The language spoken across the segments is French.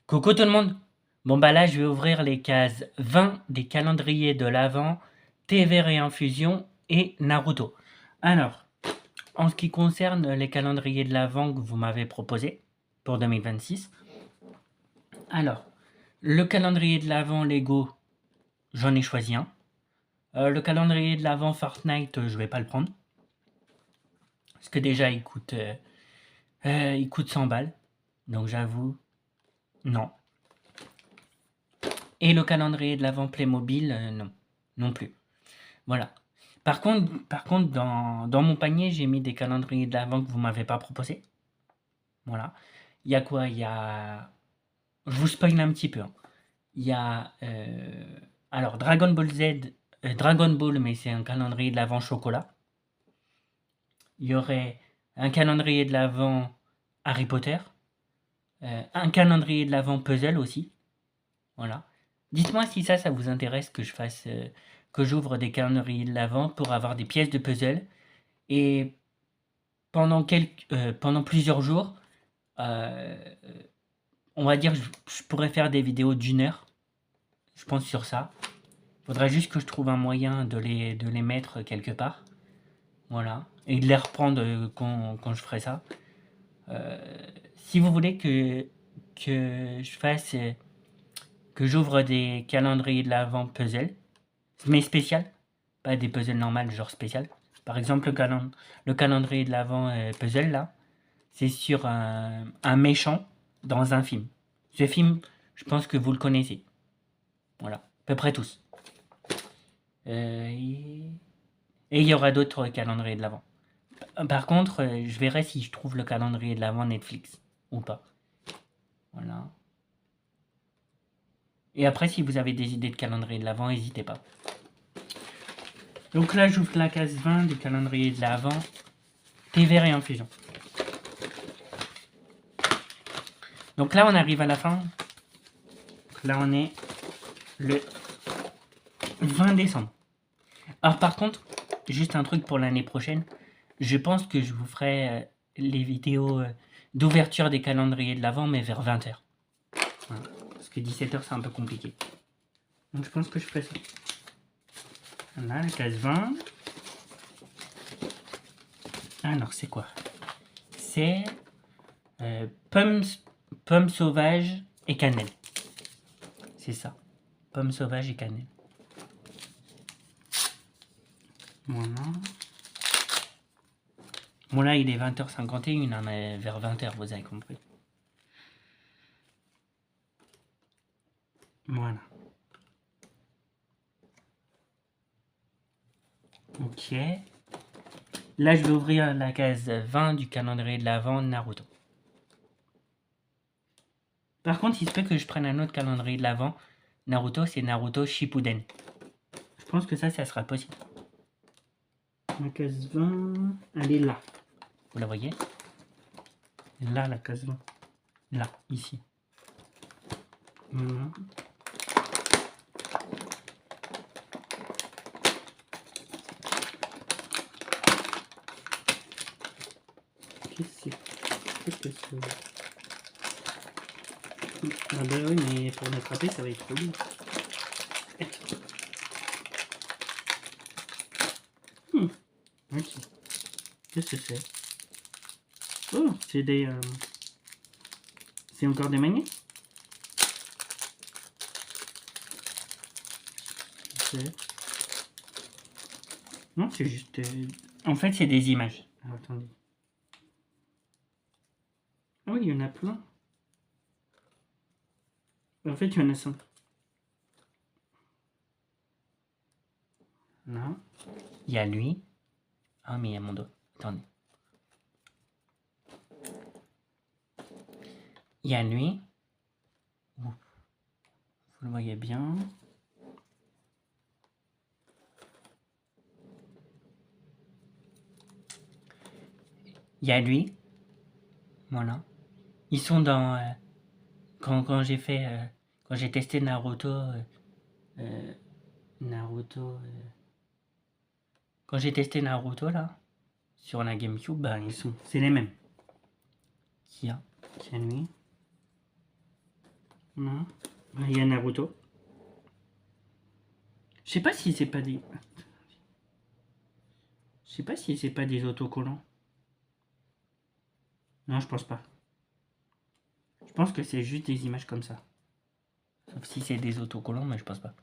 Coucou tout le monde! Bon bah là je vais ouvrir les cases 20 des calendriers de l'Avent, TV Réinfusion et Naruto. Alors, en ce qui concerne les calendriers de l'Avent que vous m'avez proposé pour 2026, alors, le calendrier de l'Avent Lego, j'en ai choisi un. Le calendrier de l'Avent Fortnite, je vais pas le prendre. Parce que déjà il coûte 100 balles. Donc j'avoue, non. Et le calendrier de l'Avent Playmobil, non. Non plus. Voilà. Par contre, dans mon panier, j'ai mis des calendriers de l'Avent que vous m'avez pas proposé. Voilà. Il y a quoi? Il y a... Je vous spoil un petit peu, hein. Il y a... alors, Dragon Ball Z, Dragon Ball, mais c'est un calendrier de l'Avent chocolat. Il y aurait un calendrier de l'Avent Harry Potter. Un calendrier de l'Avent puzzle aussi. Voilà. Dites-moi si ça vous intéresse que je fasse... que j'ouvre des calendriers de l'Avent pour avoir des pièces de puzzle. Et pendant plusieurs jours, euh, on va dire, je pourrais faire des vidéos d'1 heure, je pense sur ça. Faudrait juste que je trouve un moyen de les mettre quelque part. Voilà. Et de les reprendre quand je ferai ça. Euh, Si vous voulez que je fasse, que j'ouvre des calendriers de l'Avent puzzle, mais spécial, pas des puzzles normales, genre spécial. Par exemple, le calendrier de l'Avent puzzle, là, c'est sur un méchant dans un film. Ce film, je pense que vous le connaissez. Voilà, à peu près tous. Et il y aura d'autres calendriers de l'Avent. Par contre, je verrai si je trouve le calendrier de l'Avent Netflix ou pas. Voilà. Et après, si vous avez des idées de calendrier de l'Avent, n'hésitez pas. Donc là, j'ouvre la case 20 du calendrier de l'Avent. TV Réinfusion. Donc là, on arrive à la fin. Donc là, on est le 20 décembre. Alors par contre, juste un truc pour l'année prochaine, je pense que je vous ferai les vidéos d'ouverture des calendriers de l'Avent, mais vers 20 h. Voilà. Parce que 17 h c'est un peu compliqué. Donc je pense que je ferai ça. Voilà, la case 20. Alors c'est quoi? C'est pommes sauvages et cannelle. C'est ça. Pommes sauvages et cannelle. Voilà. Bon là il est 20h51, hein, mais vers 20 h vous avez compris. Voilà. Ok. Là je vais ouvrir la case 20 du calendrier de l'Avent Naruto. Par contre, il se peut que je prenne un autre calendrier de l'Avent. Naruto, c'est Naruto Shippuden. Je pense que ça sera possible. La case 20, elle est là. Vous la voyez? Là, la case 20. Là, ici. Voilà. Qu'est-ce que c'est? Ah bah oui, mais pour l'attraper, ça va être trop lourd. Ok. Qu'est-ce que c'est? Oh, c'est des... C'est encore des magnets? Non, c'est juste... En fait, c'est des images. Alors, attendez. Ah oui, il y en a plein. En fait, il y en a 5. Là. Il y a lui. Ah, mais il y a mon dos. Attendez. Il y a lui. Vous le voyez bien. Il y a lui. Voilà. Ils sont dans... quand j'ai fait... quand j'ai testé Naruto... quand j'ai testé Naruto, là, sur la GameCube, ben, ils sont... C'est les mêmes. Qui a lui. Non. Il y a Naruto. Je sais pas si c'est pas des... Je sais pas si c'est pas des autocollants. Non, je pense pas. Je pense que c'est juste des images comme ça. Sauf si c'est des autocollants, mais je pense pas.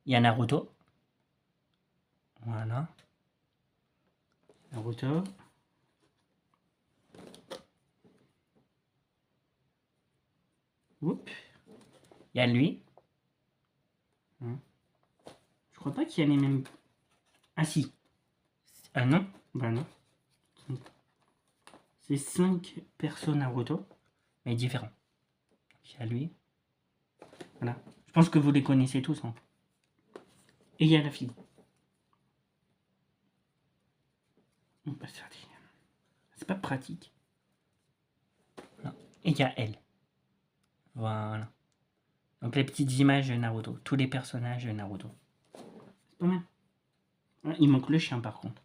Il y a Naruto. Voilà. Naruto. Oups. Il y a lui. Je crois pas qu'il y a les mêmes... Ah si. Ah non. Bah non. C'est 5 persos Naruto, mais différents. Il y a lui. Voilà. Je pense que vous les connaissez tous. Hein. Et il y a la fille. C'est pas pratique. Non. Et il y a elle. Voilà. Donc les petites images de Naruto. Tous les personnages de Naruto. C'est pas mal. Ah, il manque le chien par contre.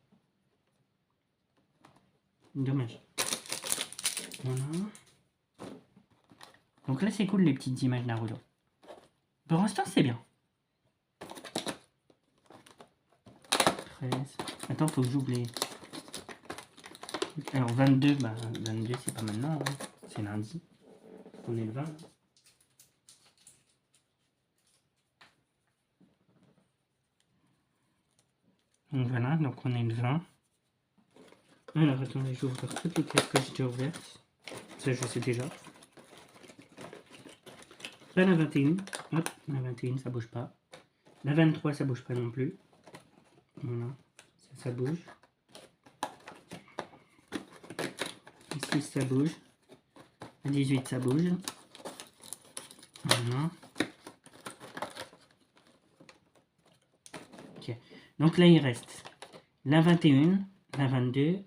Dommage. Voilà. Donc là c'est cool les petites images Naruto. Pour l'instant c'est bien. 13. Attends, faut que j'ouvre les... Alors 22, bah 22 c'est pas maintenant, hein. C'est lundi. On est le 20. Donc voilà, donc on est le 20. Alors attendez, j'ouvre toutes les cases que j'ai déjà ouvertes. Ça je sais déjà. Là la 21. Hop, la 21 ça bouge pas. La 23 ça bouge pas non plus. Voilà, ça bouge. Ici ça bouge. La 18 ça bouge. Voilà. Ok. Donc là il reste la 21, la 22,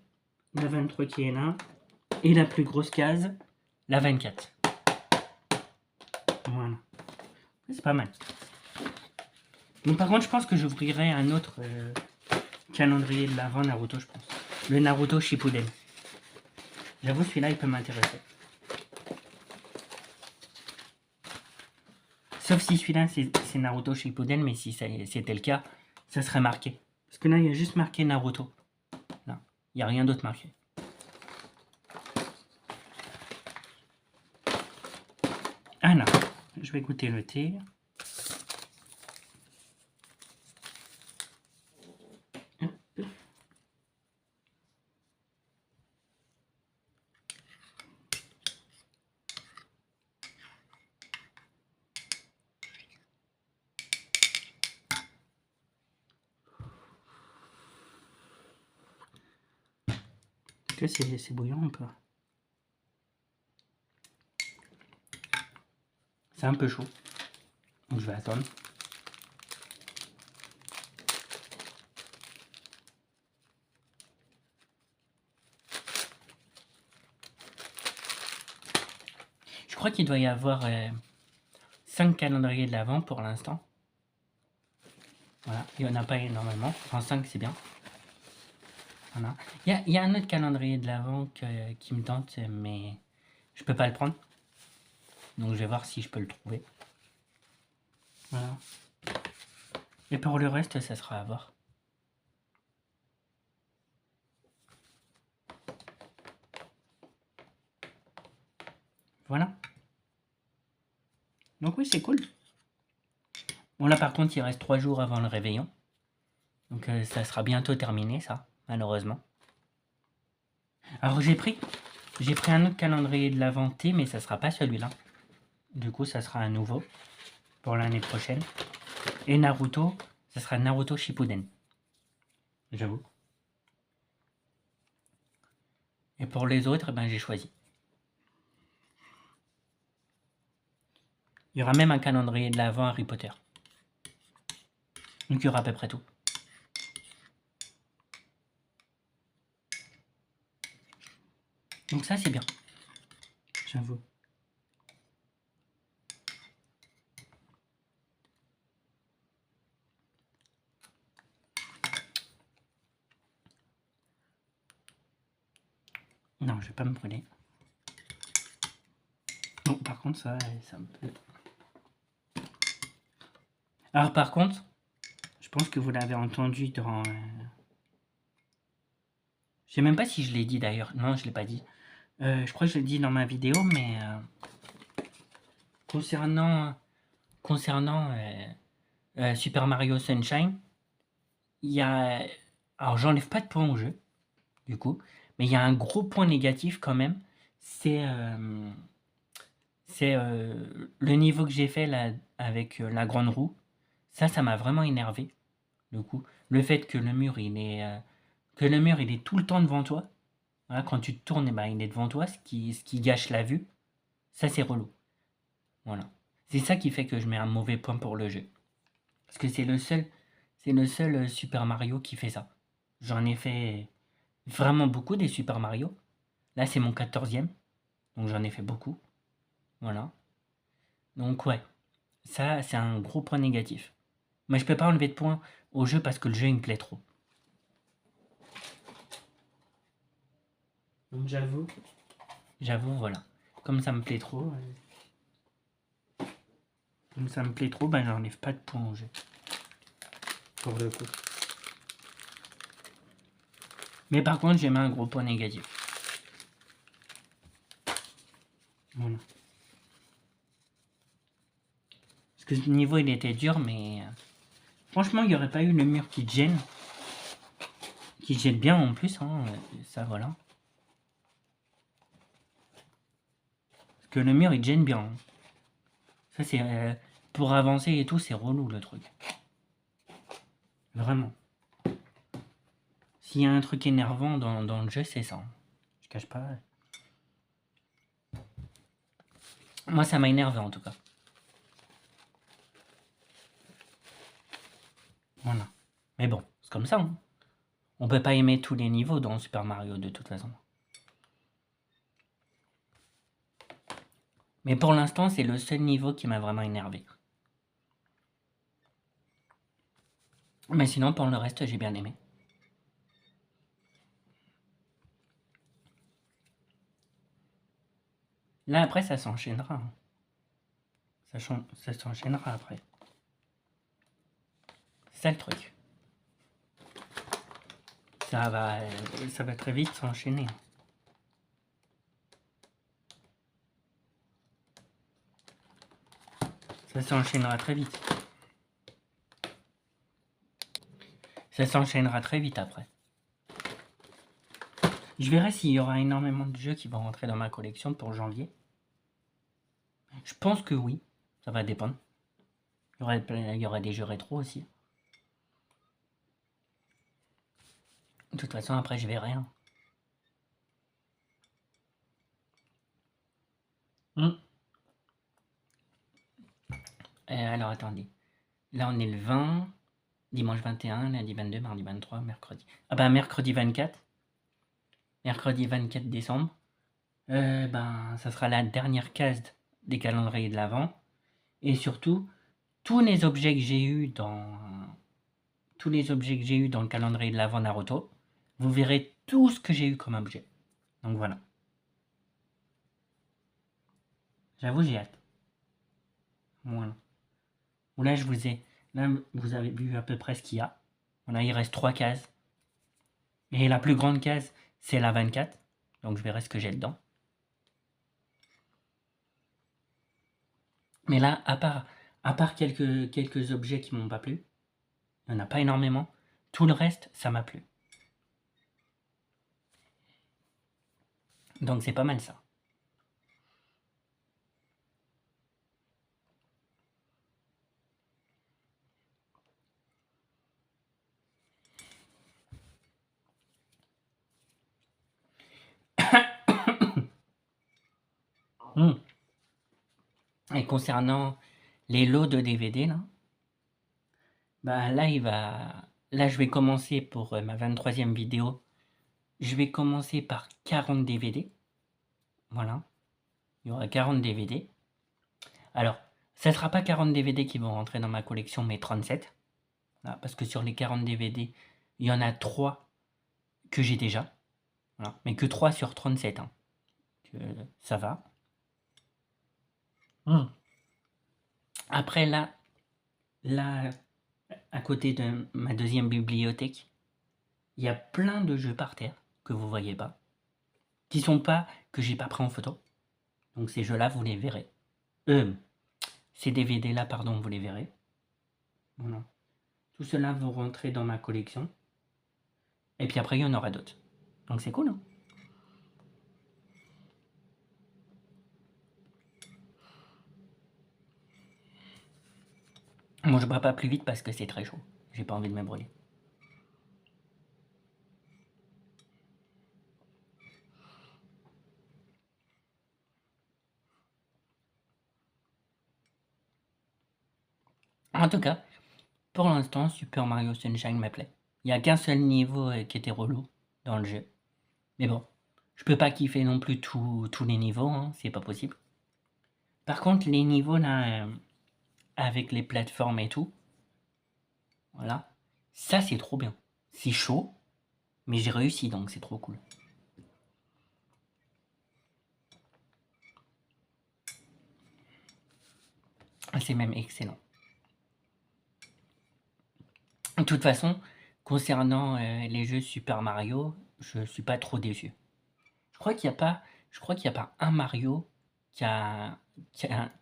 la 23 qui est là, et la plus grosse case, la 24. Voilà. C'est pas mal. Donc par contre je pense que j'ouvrirai un autre calendrier de l'avant Naruto, je pense. Le Naruto Shippuden. J'avoue celui-là il peut m'intéresser. Sauf si celui-là c'est Naruto Shippuden, mais si c'était le cas, ça serait marqué. Parce que là il y a juste marqué Naruto. Là, il n'y a rien d'autre marqué. Alors, je vais goûter le thé. Est-ce que c'est bouillant ou pas? C'est un peu chaud. Donc je vais attendre. Je crois qu'il doit y avoir 5 calendriers de l'avant pour l'instant. Voilà, il n'y en a pas énormément. Enfin 5 c'est bien. Voilà. Il y a un autre calendrier de l'avant qui me tente, mais je peux pas le prendre. Donc je vais voir si je peux le trouver. Voilà. Et pour le reste, ça sera à voir. Voilà. Donc oui, c'est cool. Bon là par contre, il reste 3 jours avant le réveillon. Donc ça sera bientôt terminé ça, malheureusement. Alors j'ai pris un autre calendrier de l'avant T, mais ça sera pas celui-là. Du coup, ça sera un nouveau pour l'année prochaine. Et Naruto, ça sera Naruto Shippuden. J'avoue. Et pour les autres, ben, j'ai choisi. Il y aura même un calendrier de l'avant Harry Potter. Donc il y aura à peu près tout. Donc ça, c'est bien. J'avoue. Non, je vais pas me brûler. Bon, par contre, ça me plaît. Alors par contre, je pense que vous l'avez entendu dans... Je sais même pas si je l'ai dit d'ailleurs. Non, je l'ai pas dit. Je crois que je l'ai dit dans ma vidéo, mais concernant Super Mario Sunshine, il y a... Alors j'enlève pas de points au jeu, du coup, mais il y a un gros point négatif quand même. C'est le niveau que j'ai fait là avec la grande roue. Ça m'a vraiment énervé. Du coup, le fait que le mur il est tout le temps devant toi. Voilà, quand tu te tournes, eh ben, il est devant toi, ce qui gâche la vue. Ça c'est relou. Voilà. C'est ça qui fait que je mets un mauvais point pour le jeu. Parce que c'est le seul Super Mario qui fait ça. J'en ai fait vraiment beaucoup des Super Mario. Là c'est mon 14e, donc j'en ai fait beaucoup. Voilà. Donc ouais, ça c'est un gros point négatif. Mais je peux pas enlever de points au jeu parce que le jeu il me plaît trop. Donc j'avoue, voilà. Comme ça me plaît trop, ben j'enlève pas de points au jeu. Pour le coup. Mais par contre, j'ai mis un gros point négatif. Voilà. Parce que ce niveau il était dur, mais franchement, il n'y aurait pas eu le mur qui te gêne. Qui te gêne bien en plus, hein, ça voilà. Parce que le mur il te gêne bien. Hein. Ça c'est. Pour avancer et tout, c'est relou le truc. Vraiment. S'il y a un truc énervant dans le jeu, c'est ça. Je cache pas. Moi, ça m'a énervé en tout cas. Voilà. Mais bon, c'est comme ça. Hein. On peut pas aimer tous les niveaux dans Super Mario de toute façon. Mais pour l'instant, c'est le seul niveau qui m'a vraiment énervé. Mais sinon, pour le reste, j'ai bien aimé. Là, après, ça s'enchaînera. Hein. Ça s'enchaînera après. C'est ça le truc. Ça va très vite s'enchaîner. Ça s'enchaînera très vite. Ça s'enchaînera très vite après. Je verrai s'il y aura énormément de jeux qui vont rentrer dans ma collection pour janvier. Je pense que oui. Ça va dépendre. Il y aura des jeux rétro aussi. De toute façon, après, je verrai. Hein. Alors, attendez. Là, on est le 20, dimanche 21, lundi 22, mardi 23, mercredi. Ah bah, mercredi 24. Mercredi 24 décembre. Ça sera la dernière case des calendriers de l'Avent. Et surtout, tous les objets que j'ai eu dans le calendrier de l'Avent Naruto, vous verrez tout ce que j'ai eu comme objet. Donc voilà. J'avoue, j'ai hâte. Voilà. Là, vous avez vu à peu près ce qu'il y a. Voilà, il reste 3 cases. Et la plus grande case, c'est la 24. Donc je verrai ce que j'ai dedans. Mais là, à part quelques objets qui m'ont pas plu, il n'y en a pas énormément. Tout le reste, ça m'a plu. Donc c'est pas mal ça. Et concernant les lots de DVD, là, là, je vais commencer pour ma 23e vidéo. Je vais commencer par 40 DVD. Voilà. Il y aura 40 DVD. Alors, ça ne sera pas 40 DVD qui vont rentrer dans ma collection, mais 37. Voilà, parce que sur les 40 DVD, il y en a 3 que j'ai déjà. Voilà. Mais que 3 sur 37. Hein. Ça va. Après, là, là, à côté de ma deuxième bibliothèque, il y a plein de jeux par terre que vous voyez pas, qui sont pas que j'ai pas pris en photo. Donc ces jeux-là, vous les verrez. Ces DVD-là, pardon, vous les verrez. Voilà. Tout cela va rentrer dans ma collection. Et puis après, il y en aura d'autres. Donc c'est cool, hein. Bon, je bois pas plus vite parce que c'est très chaud. J'ai pas envie de me brûler. En tout cas, pour l'instant, Super Mario Sunshine me plaît. Il y a qu'un seul niveau qui était relou dans le jeu. Mais bon, je peux pas kiffer non plus tous les niveaux, hein, c'est pas possible. Par contre, les niveaux là, avec les plateformes et tout, voilà, ça c'est trop bien. C'est chaud, mais j'ai réussi donc c'est trop cool. C'est même excellent. De toute façon, concernant les jeux Super Mario, je suis pas trop déçu. Je crois qu'il n'y a pas, je crois qu'il y a pas un Mario qui a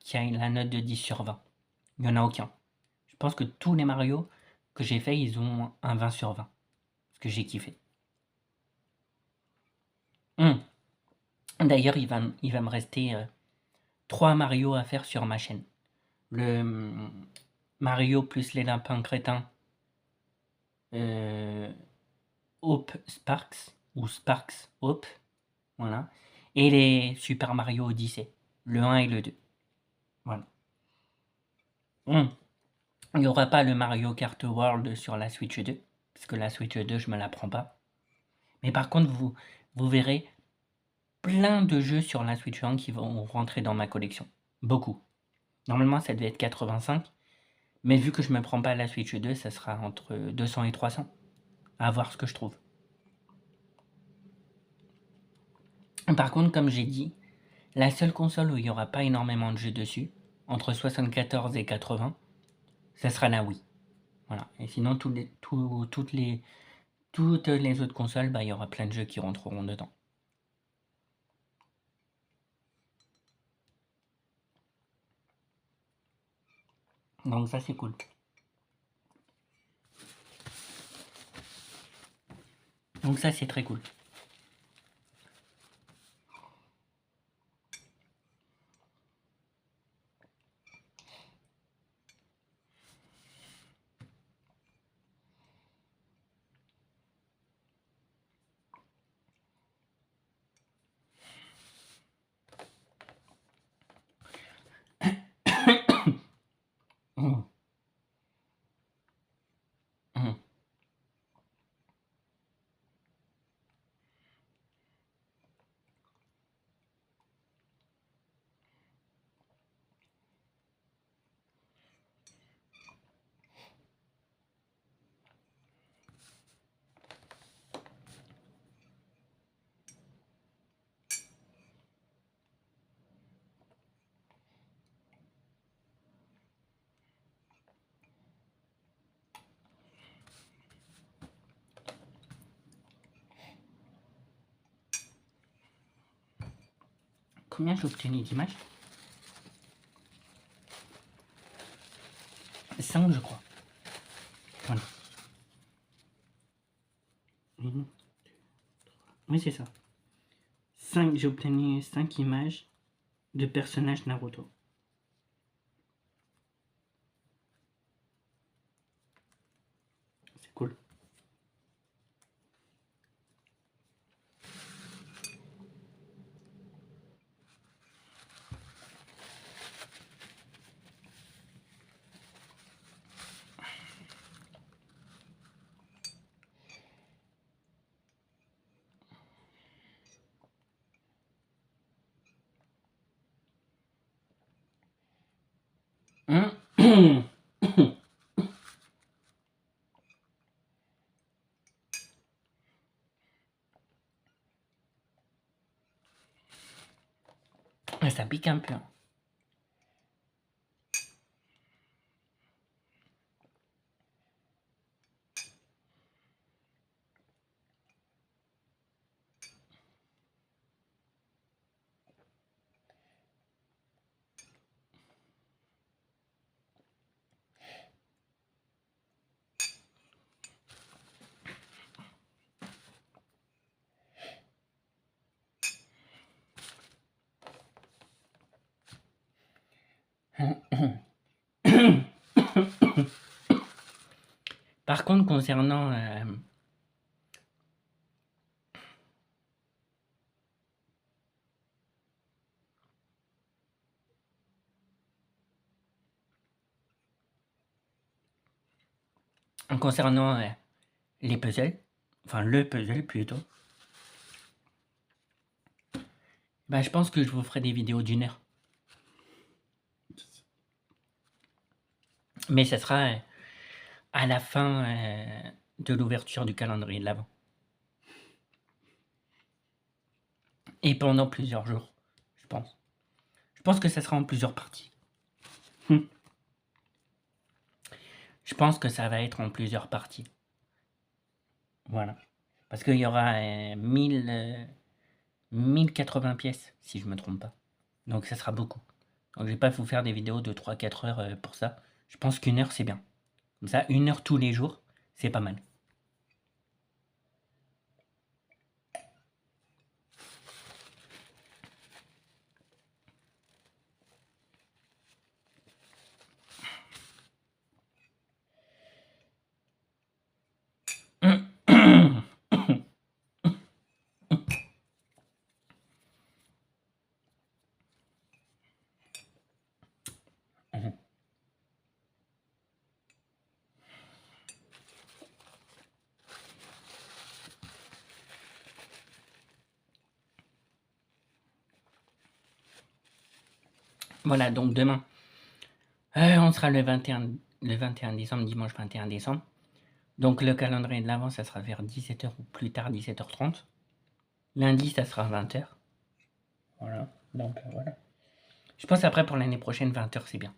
la note de 10 sur 20. Il n'y en a aucun. Je pense que tous les Mario que j'ai fait, ils ont un 20 sur 20. Parce que j'ai kiffé. D'ailleurs, il va me rester 3 Mario à faire sur ma chaîne. Le Mario plus les lapins crétins, Hope Sparks, ou Sparks Hope, voilà. Et les Super Mario Odyssey, le 1 et le 2. Voilà. Il n'y aura pas le Mario Kart World sur la Switch 2, parce que la Switch 2, je me la prends pas. Mais par contre, vous verrez plein de jeux sur la Switch 1 qui vont rentrer dans ma collection. Beaucoup. Normalement, ça devait être 85. Mais vu que je me prends pas la Switch 2, ça sera entre 200 et 300. À voir ce que je trouve. Par contre, comme j'ai dit, la seule console où il n'y aura pas énormément de jeux dessus, entre 74 et 80, ça sera la Wii. Voilà. Et sinon, toutes les autres consoles, bah, il y aura plein de jeux qui rentreront dedans. Donc ça, c'est cool. Donc ça, c'est très cool. Mmh. Mmh. Combien j'ai obtenu d'images? 5, je crois. Voilà. Oui, c'est ça. 5, j'ai obtenu 5 images de personnages Naruto. C'est cool. Ça pique un peu, hein. Par contre, concernant les puzzles, enfin le puzzle plutôt, bah, je pense que je vous ferai des vidéos d'1 heure. Mais ça sera à la fin de l'ouverture du calendrier de l'Avent. Et pendant plusieurs jours, je pense. Je pense que ça sera en plusieurs parties. Je pense que ça va être en plusieurs parties. Voilà. Parce qu'il y aura 1080 pièces, si je me trompe pas. Donc ça sera beaucoup. Donc je vais pas vous faire des vidéos de 3-4 heures pour ça. Je pense qu'1 heure, c'est bien. Comme ça, 1 heure tous les jours, c'est pas mal. Voilà, donc demain, on sera le 21 décembre, dimanche 21 décembre. Donc le calendrier de l'Avent, ça sera vers 17 h ou plus tard 17 h 30. Lundi, ça sera 20 h. Voilà, donc voilà. Je pense après pour l'année prochaine, 20 h, c'est bien.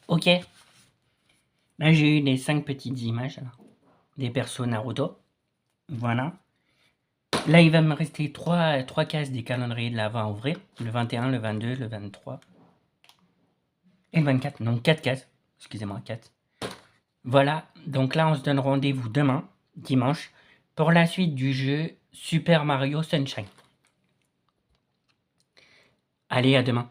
Ok. Là, j'ai eu les 5 petites images, là. Des persos Naruto. Voilà. Là, il va me rester 3 cases des calendriers de l'Avent à ouvrir. Le 21, le 22, le 23. Et le 24. Donc 4 cases. Excusez-moi, 4. Voilà. Donc là, on se donne rendez-vous demain, dimanche, pour la suite du jeu Super Mario Sunshine. Allez, à demain.